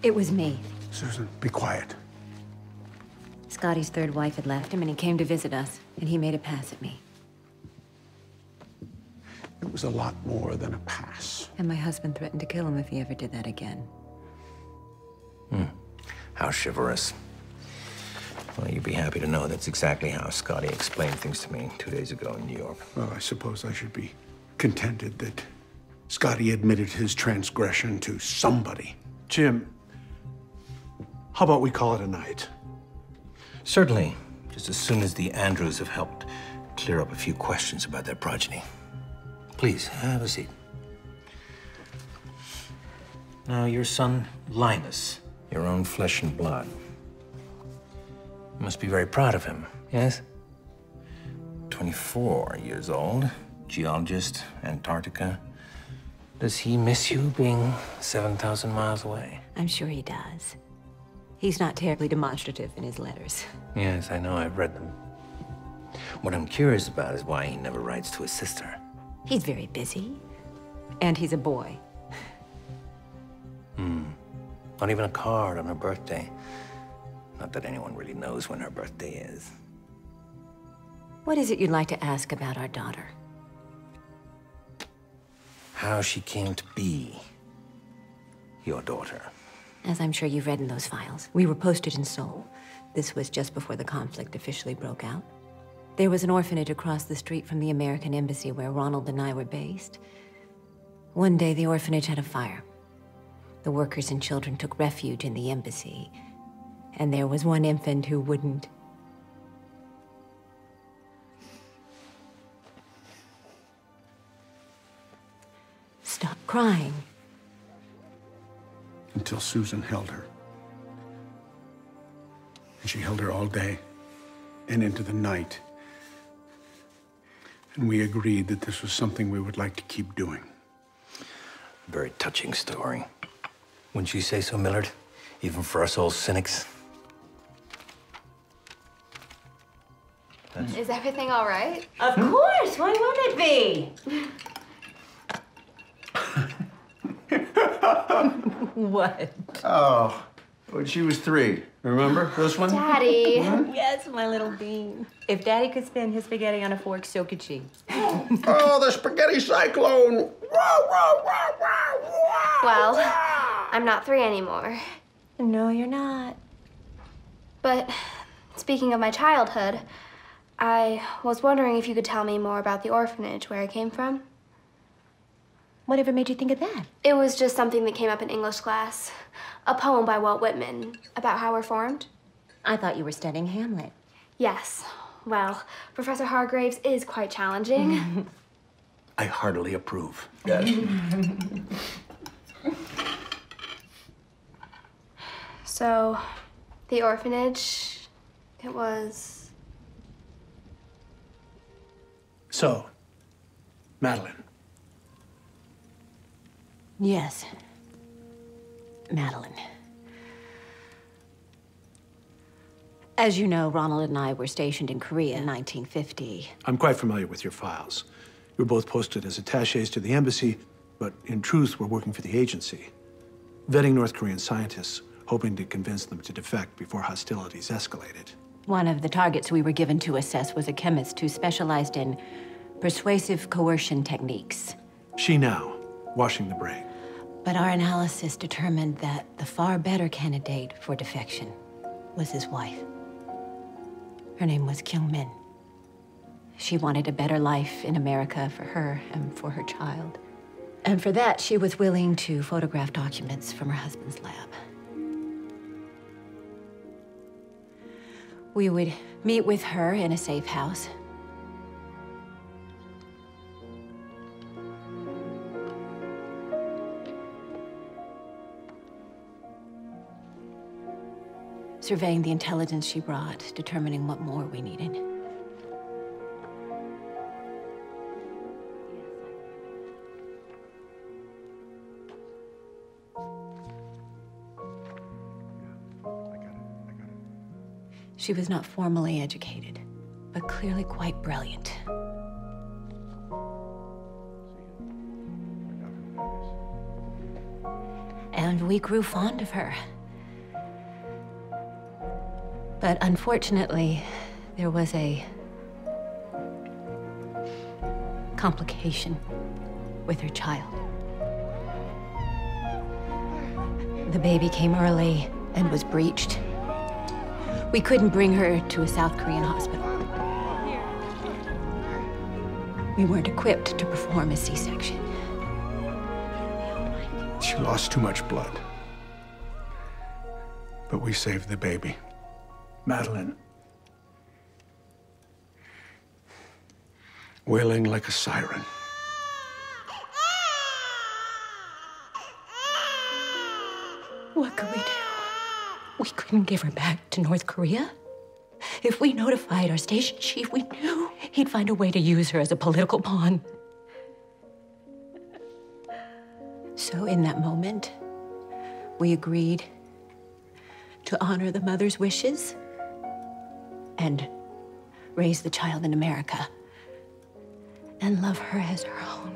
It was me. Susan, be quiet. Scotty's third wife had left him, and he came to visit us, and he made a pass at me. It was a lot more than a pass. And my husband threatened to kill him if he ever did that again. How chivalrous. Well, you'd be happy to know that's exactly how Scotty explained things to me 2 days ago in New York. Well, I suppose I should be contented that Scotty admitted his transgression to somebody. Jim, how about we call it a night? Certainly, just as soon as the Andrews have helped clear up a few questions about their progeny. Please, have a seat. Now, your son, Linus, your own flesh and blood. You must be very proud of him, yes? 24 years old, geologist, Antarctica. Does he miss you being 7,000 miles away? I'm sure he does. He's not terribly demonstrative in his letters. Yes, I know, I've read them. What I'm curious about is why he never writes to his sister. He's very busy, and he's a boy. Not even a card on her birthday. Not that anyone really knows when her birthday is. What is it you'd like to ask about our daughter? How she came to be your daughter. As I'm sure you've read in those files, we were posted in Seoul. This was just before the conflict officially broke out. There was an orphanage across the street from the American embassy where Ronald and I were based. One day, the orphanage had a fire. The workers and children took refuge in the embassy, and there was one infant who wouldn't. Stop crying. Until Susan held her. And she held her all day and into the night. And we agreed that this was something we would like to keep doing. Very touching story. Wouldn't you say so, Millard? Even for us old cynics? Is everything all right? Of course! Why wouldn't it be? What? Oh, when she was 3. Remember this one? Daddy. Yes, my little bean. If Daddy could spin his spaghetti on a fork, so could she. Oh, the spaghetti cyclone! Well, I'm not 3 anymore. No, you're not. But speaking of my childhood, I was wondering if you could tell me more about the orphanage where I came from. Whatever made you think of that? It was just something that came up in English class. A poem by Walt Whitman about how we're formed. I thought you were studying Hamlet. Yes. Well, Professor Hargraves is quite challenging. I heartily approve. Yes. So, the orphanage, it was... So, Madeline. Yes. Madeline. As you know, Ronald and I were stationed in Korea in 1950. I'm quite familiar with your files. You were both posted as attachés to the embassy, but in truth, were working for the agency, vetting North Korean scientists, hoping to convince them to defect before hostilities escalated. One of the targets we were given to assess was a chemist who specialized in persuasive coercion techniques. She now, washing the brain. But our analysis determined that the far better candidate for defection was his wife. Her name was Kyung Min. She wanted a better life in America for her and for her child. And for that, she was willing to photograph documents from her husband's lab. We would meet with her in a safe house. Surveying the intelligence she brought, determining what more we needed. She was not formally educated, but clearly quite brilliant. And we grew fond of her. But unfortunately, there was a complication with her child. The baby came early and was breached. We couldn't bring her to a South Korean hospital. We weren't equipped to perform a C-section. She lost too much blood. But we saved the baby. Madeline. Wailing like a siren. What could we do? We couldn't give her back to North Korea. If we notified our station chief, we knew he'd find a way to use her as a political pawn. So in that moment, we agreed to honor the mother's wishes and raise the child in America and love her as her own.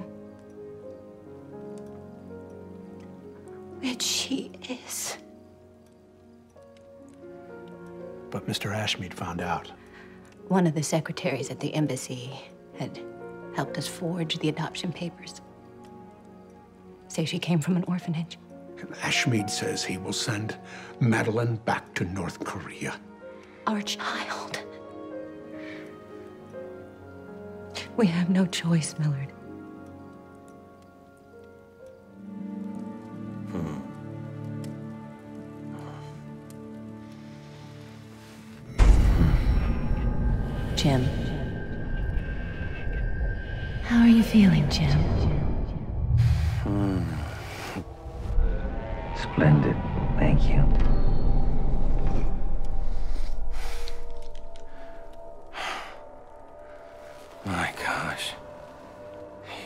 Which she is. But Mr. Ashmead found out. One of the secretaries at the embassy had helped us forge the adoption papers. Say she came from an orphanage. And Ashmead says he will send Madeline back to North Korea. Our child. We have no choice, Millard. Jim. How are you feeling, Jim? Splendid. Thank you. My gosh.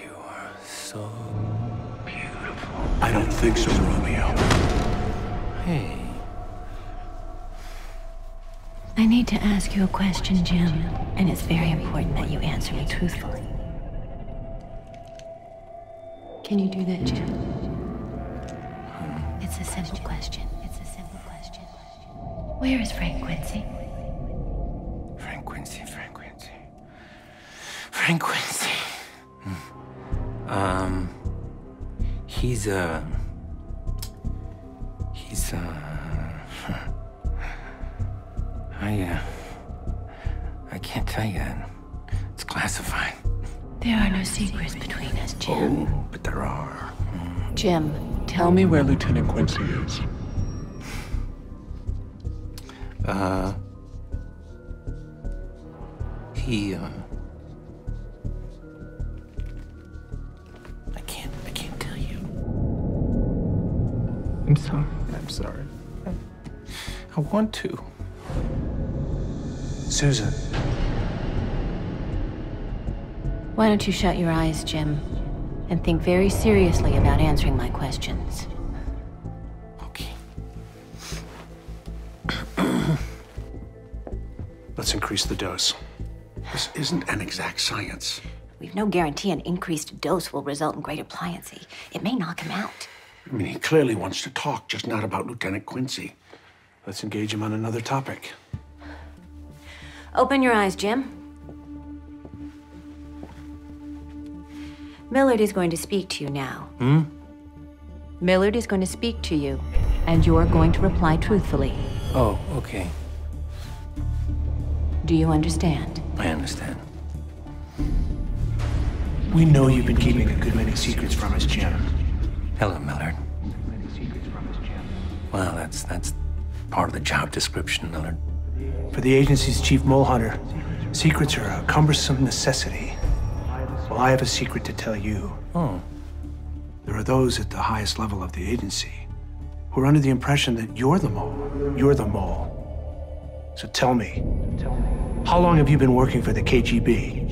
You are so beautiful. I don't think so, Romeo. Hey. I need to ask you a question, Jim, and it's very important that you answer me truthfully. Can you do that, Jim? It's a simple question. It's a simple question. Where is Frank Quincy? Frank Quincy. Frank Quincy. He's I can't tell you that. It's classified. There are no secrets between us, Jim. Oh, but there are. Jim, Tell me where Lieutenant Quincy is. I can't tell you. I'm sorry. I want to. Susan. why don't you shut your eyes, Jim, and think very seriously about answering my questions. Okay. Let's increase the dose. This isn't an exact science. We've no guarantee an increased dose will result in greater pliancy. It may knock him out. I mean, he clearly wants to talk, just not about Lieutenant Quincy. Let's engage him on another topic. Open your eyes, Jim. Millard is going to speak to you now. Millard is going to speak to you, and you're going to reply truthfully. Oh, okay. Do you understand? I understand. We know you've been keeping a good many secrets from us, Jim. Hello, Millard. Well, that's part of the job description, Millard. For the agency's chief mole hunter, secrets are a cumbersome necessity. Well, I have a secret to tell you. Oh. There are those at the highest level of the agency who are under the impression that you're the mole. You're the mole. So tell me, how long have you been working for the KGB?